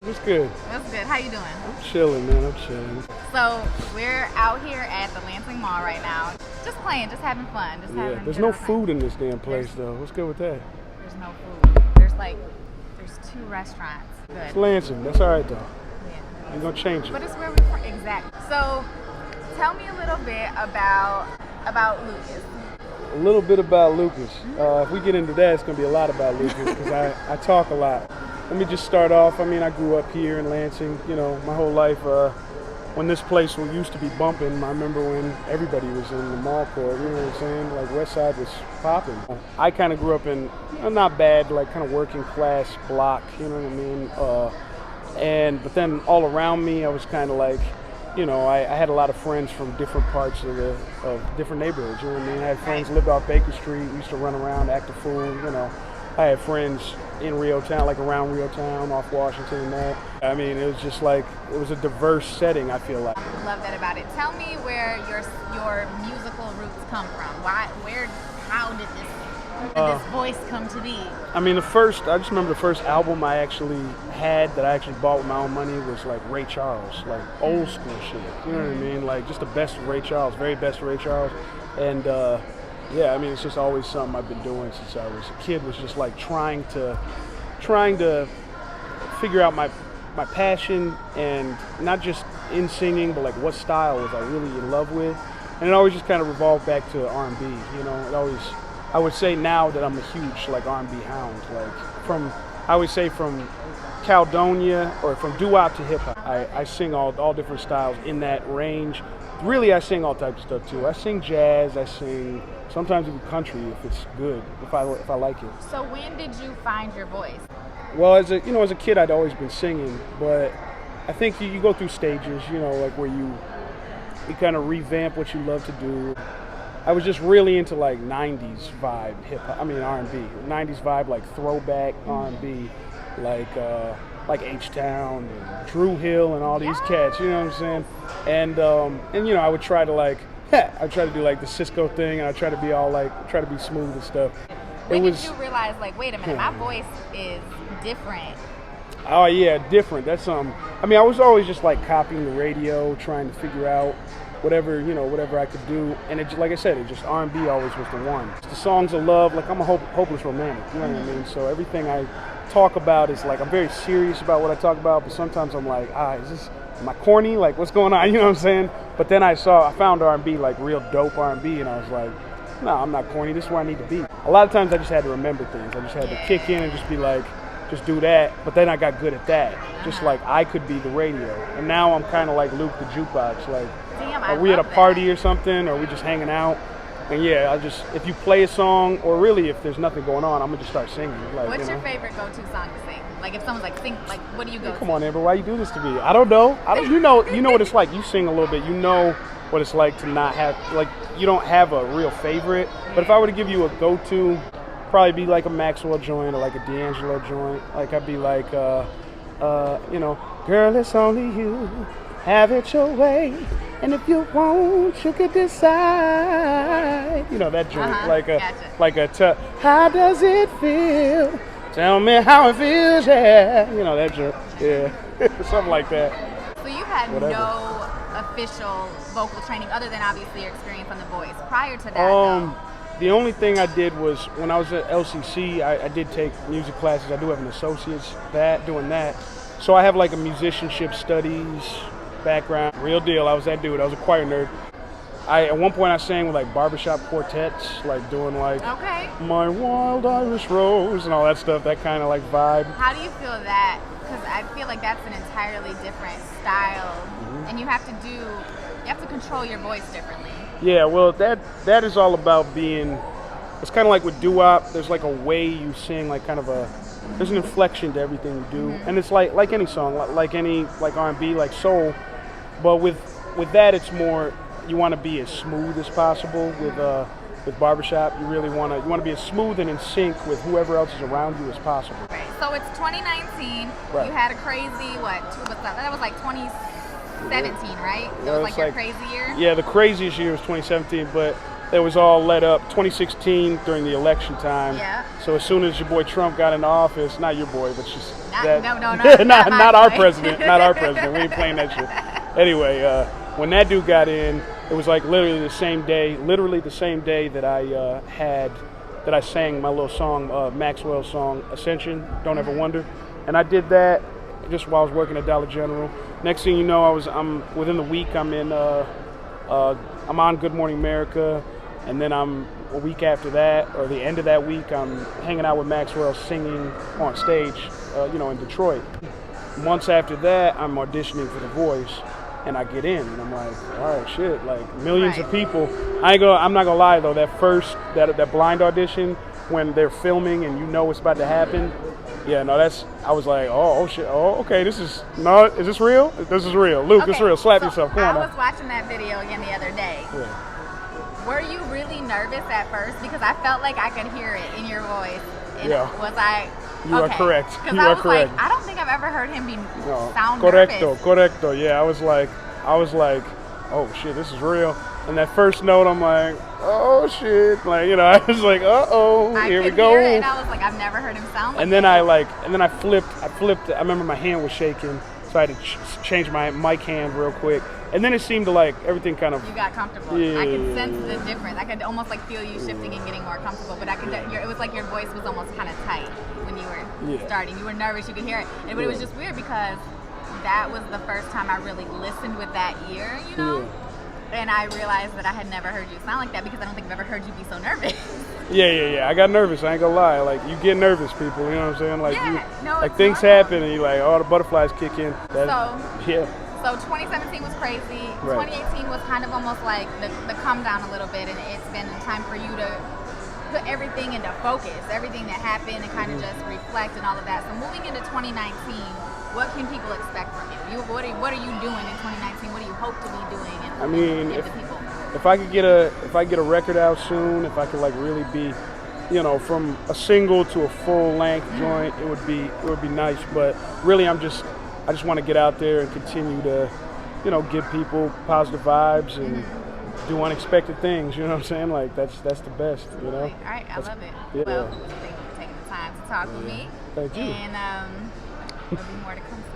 What's good? What's good? How you doing? I'm chilling, man. I'm chilling. So we're out here at the Lansing Mall right now, just playing, just having fun, There's no food in this damn place, though. What's good with that? There's no food. There's 2 restaurants. Good. It's Lansing. That's all right, though. Yeah. You're gonna change it. But it's where we're from. Exactly. So tell me a little bit about Lucas. A little bit about Lucas. If we get into that, it's gonna be a lot about Lucas because I talk a lot. Let me just start off. I mean, I grew up here in Lansing, my whole life. When this place used to be bumping, I remember when everybody was in the mall court, you know what I'm saying? Like West Side was popping. I kind of grew up in, not bad, like kind of working class block, you know what I mean? But then all around me, I was kind of like, I had a lot of friends from different parts of different neighborhoods, you know what I mean? I had friends who lived off Baker Street, used to run around, act a fool, I had friends in Rio Town, like around Rio Town, off Washington and that. I mean, it was just like, it was a diverse setting, I feel like. I love that about it. Tell me where your musical roots come from. How did this voice come to be? I mean, I just remember the first album I actually had that I actually bought with my own money was like Ray Charles, like old school shit. You know what I mean? Like just the best of Ray Charles, very best of Ray Charles. And yeah, I mean, it's just always something I've been doing since I was a kid, was just like trying to figure out my passion, and not just in singing, but like what style was I really in love with. And it always just kind of revolved back to R&B, I would say now that I'm a huge like R&B hound, like I always say from Caledonia or from doo-wop to hip-hop. I sing all different styles in that range. Really, I sing all types of stuff too. I sing jazz, I sing sometimes even country if it's good, if I like it. So when did you find your voice? Well, as a kid, I'd always been singing, but I think you go through stages, like where you kind of revamp what you love to do. I was just really into like 90s vibe hip-hop, R&B. 90s vibe, like throwback R&B, like H-Town and Drew Hill and all these cats, you know what I'm saying? And I would try to I try to do like the Cisco thing, and I try to be smooth and stuff. When did you realize, like, wait a minute, my voice is different? Oh yeah, different. That's I was always just like copying the radio, trying to figure out whatever I could do. And it, like I said, it just R&B always was the one. The songs of love, like I'm a hopeless romantic, you know what I mean? So everything I talk about is like, I'm very serious about what I talk about, but sometimes I'm like, am I corny? Like, what's going on? You know what I'm saying? But then I found R&B, like real dope R&B, and I was like, no, I'm not corny. This is where I need to be. A lot of times I just had to remember things. I just had to kick in and just be like, just do that. But then I got good at that. Just like I could be the radio. And now I'm kind of like Luke the jukebox. Like, are we at a party or something? Or are we just hanging out? And yeah, if you play a song, or really if there's nothing going on, I'm gonna just start singing. Like, what's your favorite go-to song to sing? Like if someone's like, sing, like what do you go to? Come on, Amber, why you do this to me? I don't know. You know what it's like. You sing a little bit. You know what it's like to not have, like, you don't have a real favorite. But if I were to give you a go-to, probably be like a Maxwell joint or like a D'Angelo joint. Like I'd be like, girl, it's only you. Have it your way, and if you want, you could decide. That joint, gotcha. How does it feel? Tell me how it feels, yeah. That joint, yeah, something like that. So you had no official vocal training other than obviously your experience on The Voice. Prior to that, though? The only thing I did was when I was at LCC, I did take music classes. I do have an associate's doing that. So I have like a musicianship studies background. Real deal. I was that dude. I was a choir nerd. At one point I sang with like barbershop quartets, like doing like My Wild Irish Rose and all that stuff, that kind of like vibe. How do you feel that? Because I feel like that's an entirely different style, and you have to control your voice differently. Yeah, well that is all about being, it's kind of like with doo-wop, there's like a way you sing, like kind of there's an inflection to everything you do, and it's like any song, like R&B, like soul. But with that, it's more, you want to be as smooth as possible. With barbershop, you really want to be as smooth and in sync with whoever else is around you as possible. Right. So it's 2019. Right. You had a crazy that was like 2017, right? That was like your crazy year. Yeah, the craziest year was 2017. But it was all led up 2016 during the election time. Yeah. So as soon as your boy Trump got into office, not your boy, but she's not our president, not our president. We ain't playing that shit. Anyway, when that dude got in, it was like literally the same day that I sang my little song, Maxwell's song, Ascension, Don't Ever Wonder. And I did that just while I was working at Dollar General. Next thing you know, I'm within the week, I'm on Good Morning America. And then a week after that, or the end of that week, I'm hanging out with Maxwell singing on stage, in Detroit. Months after that, I'm auditioning for The Voice, and I get in, and I'm like, all right, shit, like millions of people. I'm not gonna lie though, that blind audition when they're filming and you know what's about to happen. Yeah, no, I was like, oh shit, okay, is this real? This is real. Luke, it's real. Slap yourself. Come on. I was watching that video again the other day. Yeah. Were you really nervous at first? Because I felt like I could hear it in your voice. And was I? You are correct. Because I was correct. like, I don't think I've ever heard him sound correcto, nervous. Correcto. Yeah, I was like, oh shit, this is real. And that first note, I'm like, oh shit, like I was like, here we go. Hear it, and I was like, I've never heard him sound like. And then I flipped. I remember my hand was shaking, so I had to change my mic hand real quick. And then it seemed to like everything kind of. You got comfortable. Yeah. I could sense the difference. I could almost like feel you shifting and getting more comfortable. But it was like your voice was almost kind of tight when you were starting. You were nervous. You could hear it. But it was just weird because that was the first time I really listened with that ear, Yeah. And I realized that I had never heard you sound like that because I don't think I've ever heard you be so nervous. Yeah. I got nervous. I ain't gonna lie. Like you get nervous, people. You know what I'm saying? Like things happen, and you like, the butterflies kick in. So 2017 was crazy. Right. 2018 was kind of almost like the calm down a little bit, and it's been time for you to put everything into focus, everything that happened, and kind of just reflect and all of that. So moving into 2019, what can people expect from you? What are you doing in 2019? What do you hope to be doing? If I could get a record out soon, if I could like really be, from a single to a full length joint, it would be nice. But really, I just want to get out there and continue to, give people positive vibes and do unexpected things. You know what I'm saying? Like that's the best. All right, I love it. Yeah. Well, thank you for taking the time to talk with me. Thank you. And there'll be more to come soon.